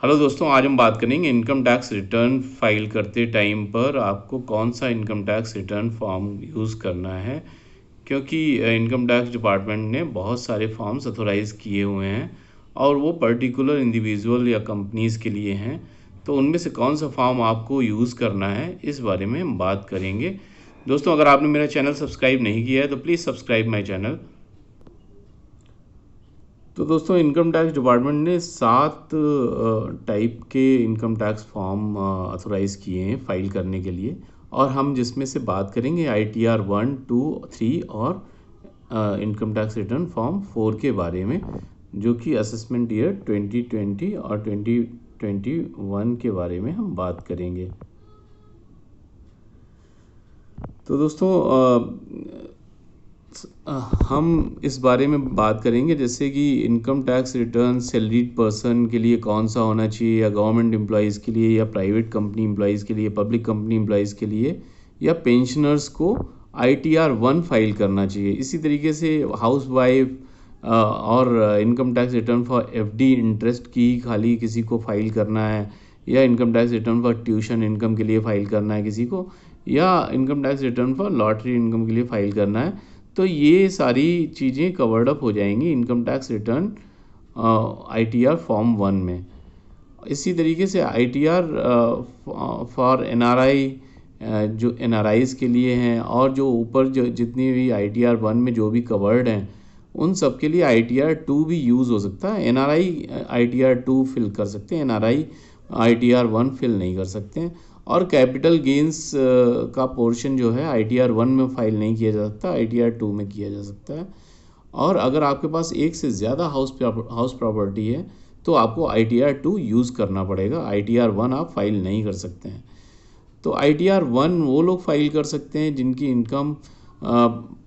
Hello दोस्तों, आज हम बात करेंगे इनकम टैक्स रिटर्न फाइल करते टाइम पर आपको कौन सा income tax return form use करना है। क्योंकि इनकम टैक्स डिपार्टमेंट ने बहुत सारे फॉर्म्स अथोराइज़ किए हुए हैं और वो पर्टिकुलर इंडिविजुअल या कंपनीज़ के लिए हैं। तो उनमें से कौन सा फॉर्म आपको यूज़ करना है, इस बारे में हम बात करेंगे। दोस्तों, अगर आपने मेरा चैनल सब्सक्राइब नहीं किया है तो प्लीज़ सब्सक्राइब माई चैनल। तो दोस्तों, इनकम टैक्स डिपार्टमेंट ने 7 टाइप के इनकम टैक्स फॉर्म अथोराइज़ किए हैं फ़ाइल करने के लिए, और हम जिसमें से बात करेंगे ITR 1, 2, 3 और इनकम टैक्स रिटर्न फॉर्म 4 के बारे में, जो कि असेसमेंट ईयर 2020 और 2021 के बारे में हम बात करेंगे। तो दोस्तों, हम इस बारे में बात करेंगे जैसे कि income tax return salaried person के लिए कौन सा होना चाहिए, या गवर्नमेंट एम्प्लॉयज़ के लिए, या प्राइवेट कंपनी एम्प्लॉयज़ के लिए, पब्लिक कंपनी एम्प्लॉयज़ के लिए, या पेंशनर्स को ITR 1 फाइल करना चाहिए। इसी तरीके से हाउस वाइफ और income tax return for FD interest की खाली किसी को फाइल करना है, या income tax return for tuition income के लिए फ़ाइल करना है किसी को, या income tax return for lottery income के लिए फ़ाइल करना है। तो ये सारी चीज़ें कवर्ड अप हो जाएंगी income tax return ITR form 1 में। इसी तरीके से ITR फॉर NRI, जो NRIs के लिए हैं, और जो ऊपर जो जितनी भी ITR 1 में जो भी कवर्ड हैं, उन सब के लिए ITR 2 भी यूज़ हो सकता है। NRI ITR 2 फिल कर सकते हैं, NRI ITR 1 फिल नहीं कर सकते हैं। और कैपिटल गेंस का पोर्शन जो है ITR 1 में फ़ाइल नहीं किया जा सकता, ITR 2 में किया जा सकता है। और अगर आपके पास एक से ज़्यादा हाउस प्रॉपर्टी है तो आपको ITR 2 यूज़ करना पड़ेगा, ITR 1 आप फाइल नहीं कर सकते हैं। तो ITR 1 वो लोग फाइल कर सकते हैं जिनकी इनकम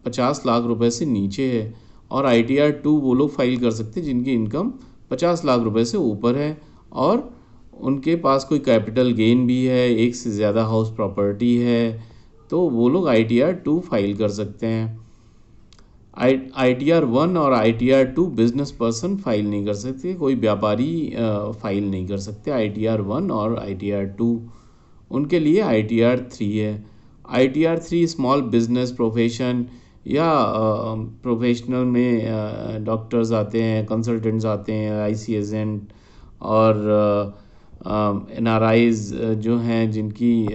50 लाख रुपए से नीचे है, और ITR 2 वो लोग फाइल कर सकते हैं जिनकी इनकम 50 लाख रुपए से ऊपर है, और उनके पास कोई कैपिटल गेन भी है, एक से ज़्यादा हाउस प्रॉपर्टी है, तो वो लोग ITR 2 फाइल कर सकते हैं। ITR 1 और ITR 2 बिजनेस पर्सन फाइल नहीं कर सकते, कोई व्यापारी फाइल नहीं कर सकते ITR 1 और ITR 2। उनके लिए ITR 3 है। ITR 3 स्मॉल बिजनेस प्रोफेशन, या प्रोफेशनल में डॉक्टर्स आते हैं, कंसल्टेंट्स आते हैं, IC एजेंट, और NRIs जो हैं जिनकी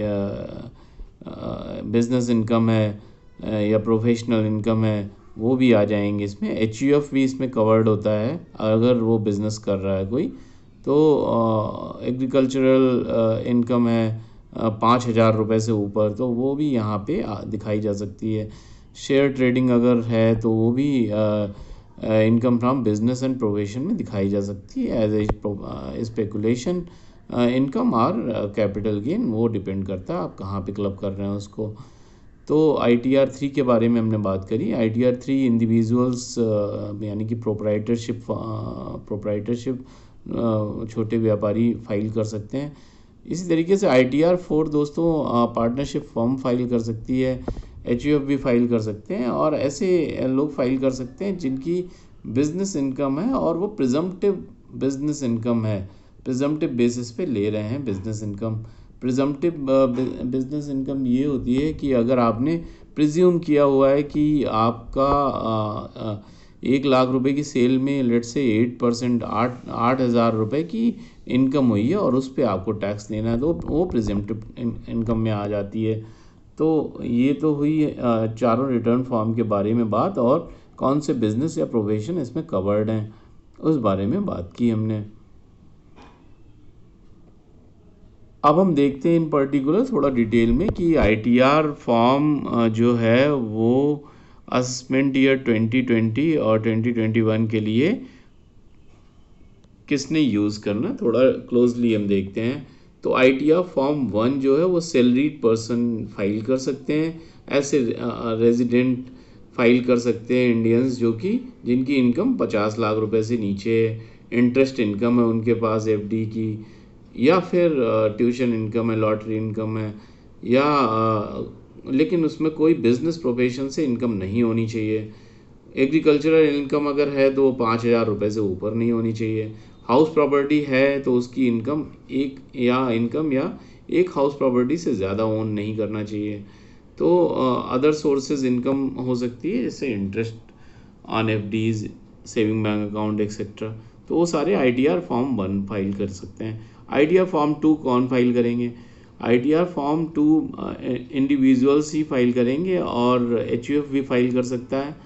बिजनेस इनकम है या प्रोफेशनल इनकम है, वो भी आ जाएंगे इसमें। HUF भी इसमें कवर्ड होता है अगर वो बिज़नेस कर रहा है कोई। तो एग्रीकल्चरल इनकम है 5,000 रुपये से ऊपर, तो वो भी यहाँ पे दिखाई जा सकती है। शेयर ट्रेडिंग अगर है तो वो भी income from business and profession में दिखाई जा सकती है एज ए स्पेकुलेशन इनकम और कैपिटल गेन। वो डिपेंड करता है आप कहाँ पे क्लब कर रहे हैं उसको। तो ITR 3 के बारे में हमने बात करी। ITR 3 इंडिविजुअल्स यानी कि प्रोप्राइटरशिप छोटे व्यापारी फाइल कर सकते हैं। इसी तरीके से ITR 4 दोस्तों पार्टनरशिप फर्म फाइल कर सकती है, HUF भी फाइल कर सकते हैं, और ऐसे लोग फाइल कर सकते हैं जिनकी बिजनेस इनकम है और वो प्रिजम्पटिव बिजनेस इनकम है, प्रिजम्पटिव बेसिस पे ले रहे हैं business income. Presumptive business income ये होती है कि अगर आपने प्रिज्यूम किया हुआ है कि आपका 1 लाख रुपए की सेल में लेट से 8% 8,000 रुपये की इनकम हुई है, और उस पर आपको टैक्स देना है, तो वो प्रिजम्पटिव इनकम में आ जाती है। तो ये तो हुई चारों रिटर्न फॉर्म के बारे में बात, और कौन से बिजनेस या प्रोफेशन इसमें कवर्ड हैं उस बारे में बात की हमने। अब हम देखते हैं इन पर्टिकुलर थोड़ा डिटेल में कि ITR फॉर्म जो है वो असेसमेंट ईयर 2020 और 2021 के लिए किसने यूज़ करना, थोड़ा क्लोजली हम देखते हैं। तो ITR फॉर्म 1 जो है वो सैलरीड पर्सन फाइल कर सकते हैं, ऐसे रेजिडेंट फाइल कर सकते हैं इंडियंस जो कि जिनकी इनकम 50 लाख रुपए से नीचे है, इंटरेस्ट इनकम है उनके पास FD की, या फिर ट्यूशन इनकम है, लॉटरी इनकम है, या लेकिन उसमें कोई बिजनेस प्रोफेशन से इनकम नहीं होनी चाहिए। एग्रीकल्चरल इनकम अगर है तो 5,000 रुपये से ऊपर नहीं होनी चाहिए, हाउस प्रॉपर्टी है तो उसकी इनकम या एक हाउस प्रॉपर्टी से ज़्यादा ओन नहीं करना चाहिए। तो अदर सोर्सेज इनकम हो सकती है, जैसे interest on FDs, saving bank account etcetera. तो वो सारे आईटीआर फॉर्म 1 फाइल कर सकते हैं। आईटीआर फॉर्म 2 कौन फाइल करेंगे? आईटीआर फॉर्म 2 इंडिविजुअल्स ही फाइल करेंगे और एचयूएफ भी फाइल कर सकता है,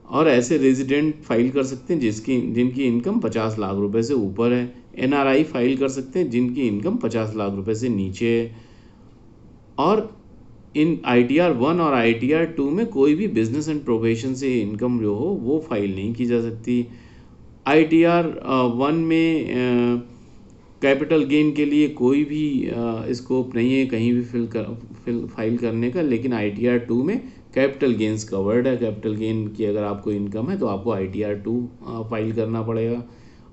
और ऐसे रेजिडेंट फाइल कर सकते हैं जिनकी इनकम 50 लाख रुपए से ऊपर है। एनआरआई फाइल कर सकते हैं जिनकी इनकम 50 लाख रुपए से नीचे है। और इन आईटीआर 1 और आईटीआर 2 में कोई भी बिजनेस एंड प्रोफेशन से इनकम जो हो वो फाइल नहीं की जा सकती। आईटीआर 1 में कैपिटल गेन के लिए कोई भी स्कोप नहीं है कहीं भी फाइल करने का, लेकिन आईटीआर 2 में कैपिटल गेन्स कवर्ड है। कैपिटल गेन की अगर आपको इनकम है तो आपको आईटीआर 2 फाइल करना पड़ेगा,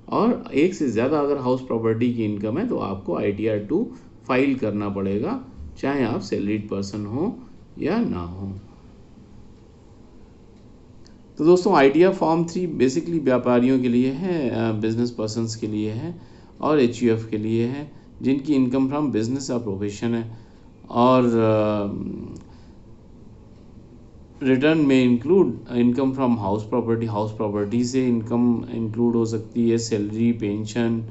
और एक से ज़्यादा अगर हाउस प्रॉपर्टी की इनकम है तो आपको आईटीआर 2 फाइल करना पड़ेगा, चाहे आप सैलरीड पर्सन हो या ना हो। तो दोस्तों आईटीआर फॉर्म 3 बेसिकली व्यापारियों के लिए है, बिजनेस पर्सनस के लिए है, और एचयूएफ के लिए है जिनकी इनकम फ्रॉम बिजनेस या प्रोफेशन है। और रिटर्न में include income from house property से इनकम इंक्लूड हो सकती है। सैलरी, पेंशन,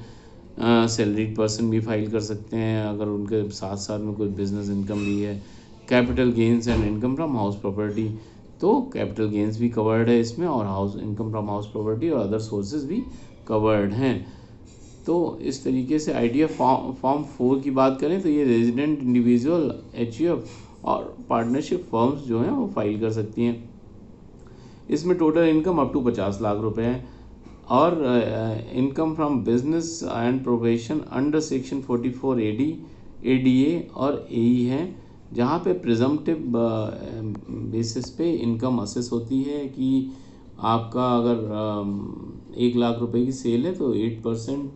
सैलरीड पर्सन भी फाइल कर सकते हैं अगर उनके साथ साथ में कोई बिजनेस इनकम भी है। Capital gains and income from house property, तो कैपिटल गेन्स भी कवर्ड है इसमें, और house income from house property और अदर सोर्सेज भी कवर्ड हैं। तो इस तरीके से आईटीआर फॉर्म 4 की बात करें तो ये रेजिडेंट इंडिविजुअल, एचयूएफ और पार्टनरशिप फर्म्स जो हैं वो फाइल कर सकती हैं। इसमें total income up to 50 lakh रुपए है, और income from business and profession under section 44 AD, ADA और एई है, जहाँ पे प्रिजम्पटिव बेसिस पे इनकम असेस होती है कि आपका अगर 1 लाख रुपए की सेल है तो 8%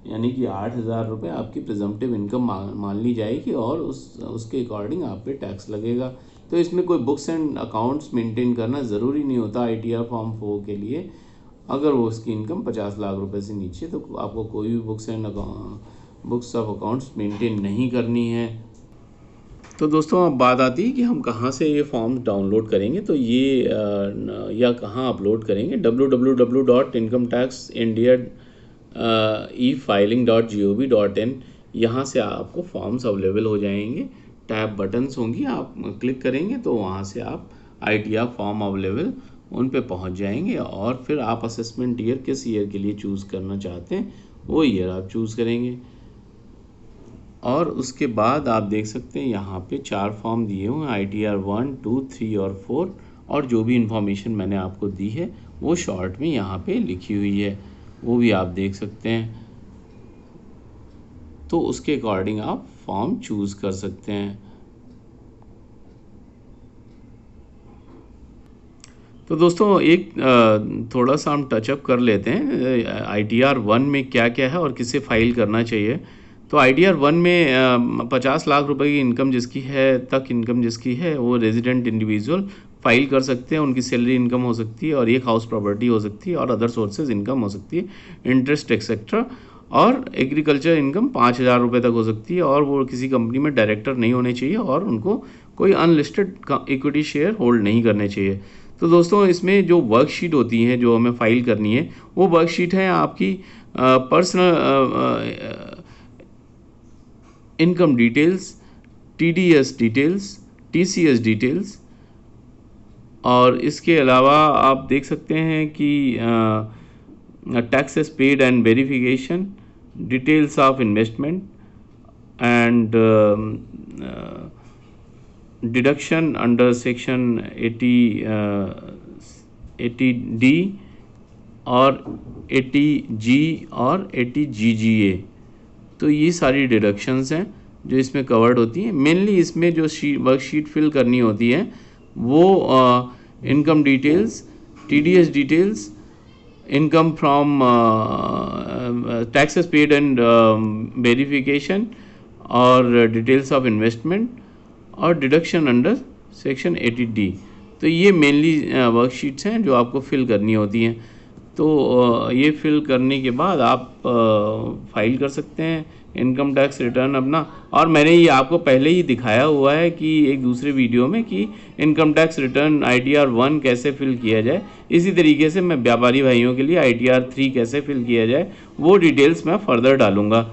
यानी कि 8,000 रुपये आपकी प्रिजम्पटिव इनकम मान ली जाएगी, और उसके अकॉर्डिंग आप पे टैक्स लगेगा। तो इसमें कोई बुक्स एंड अकाउंट्स मेंटेन करना ज़रूरी नहीं होता आईटीआर फॉर्म 4 के लिए। अगर वो उसकी इनकम 50 लाख रुपए से नीचे तो आपको कोई भी बुक्स ऑफ अकाउंट्स मेंटेन नहीं करनी है। तो दोस्तों अब बात आती है कि हम कहाँ से ये फॉर्म डाउनलोड करेंगे। तो ये या कहाँ अपलोड करेंगे, www.incometaxindia.e-filing.gov.in, यहाँ से आपको फॉर्म्स अवेलेबल हो जाएंगे। टैब बटन्स होंगी, आप क्लिक करेंगे तो वहाँ से आप आईटीआर फॉर्म अवेलेबल उन पे पहुँच जाएंगे, और फिर आप असेसमेंट ईयर किस ईयर के लिए चूज़ करना चाहते हैं वो ईयर आप चूज़ करेंगे। और उसके बाद आप देख सकते हैं यहाँ पे 4 फॉर्म दिए हुए हैं, आईटीआर 1, 2, 3 और 4, और जो भी इन्फॉर्मेशन मैंने आपको दी है वो शॉर्ट में यहाँ पे लिखी हुई है, वो भी आप देख सकते हैं। तो उसके अकॉर्डिंग आप फॉर्म चूज़ कर सकते हैं। तो दोस्तों एक थोड़ा सा हम टचअप कर लेते हैं आईटीआर 1 में क्या क्या है और किसे फाइल करना चाहिए। तो आईटीआर 1 में 50 लाख रुपए की इनकम जिसकी है वो रेजिडेंट इंडिविजुअल फाइल कर सकते हैं। उनकी सैलरी इनकम हो सकती है, और एक हाउस प्रॉपर्टी हो सकती है, और अदर सोर्सेज इनकम हो सकती है, इंटरेस्ट एक्सेट्रा, और एग्रीकल्चर इनकम 5,000 रुपये तक हो सकती है, और वो किसी कंपनी में डायरेक्टर नहीं होने चाहिए, और उनको कोई अनलिस्टेड इक्विटी शेयर होल्ड नहीं करने चाहिए। तो दोस्तों इसमें जो वर्कशीट होती हैं जो हमें फाइल करनी है वो वर्कशीट है आपकी personal income details, TDS details, TCS details, और इसके अलावा आप देख सकते हैं कि taxes paid and verification, details of investment and deduction under section 80D और 80G और 80GGA। तो ये सारी डिडक्शंस हैं जो इसमें कवर्ड होती हैं। मेनली इसमें जो वर्कशीट फिल करनी होती है वो income details, TDS details, income from taxes paid and verification, और डिटेल्स ऑफ इन्वेस्टमेंट, और डिडक्शन अंडर सेक्शन 80D। तो ये मेनली वर्कशीट्स हैं जो आपको फिल करनी होती हैं। तो ये फिल करने के बाद आप फाइल कर सकते हैं इनकम टैक्स रिटर्न अपना। और मैंने ये आपको पहले ही दिखाया हुआ है कि एक दूसरे वीडियो में कि इनकम टैक्स रिटर्न ITR 1 कैसे फिल किया जाए। इसी तरीके से मैं व्यापारी भाइयों के लिए ITR 3 कैसे फिल किया जाए वो डिटेल्स मैं फर्दर डालूँगा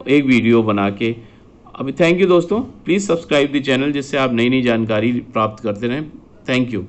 एक वीडियो बना के। अभी थैंक यू दोस्तों, प्लीज़ सब्सक्राइब द चैनल जिससे आप नई नई जानकारी प्राप्त करते रहें। Thank you.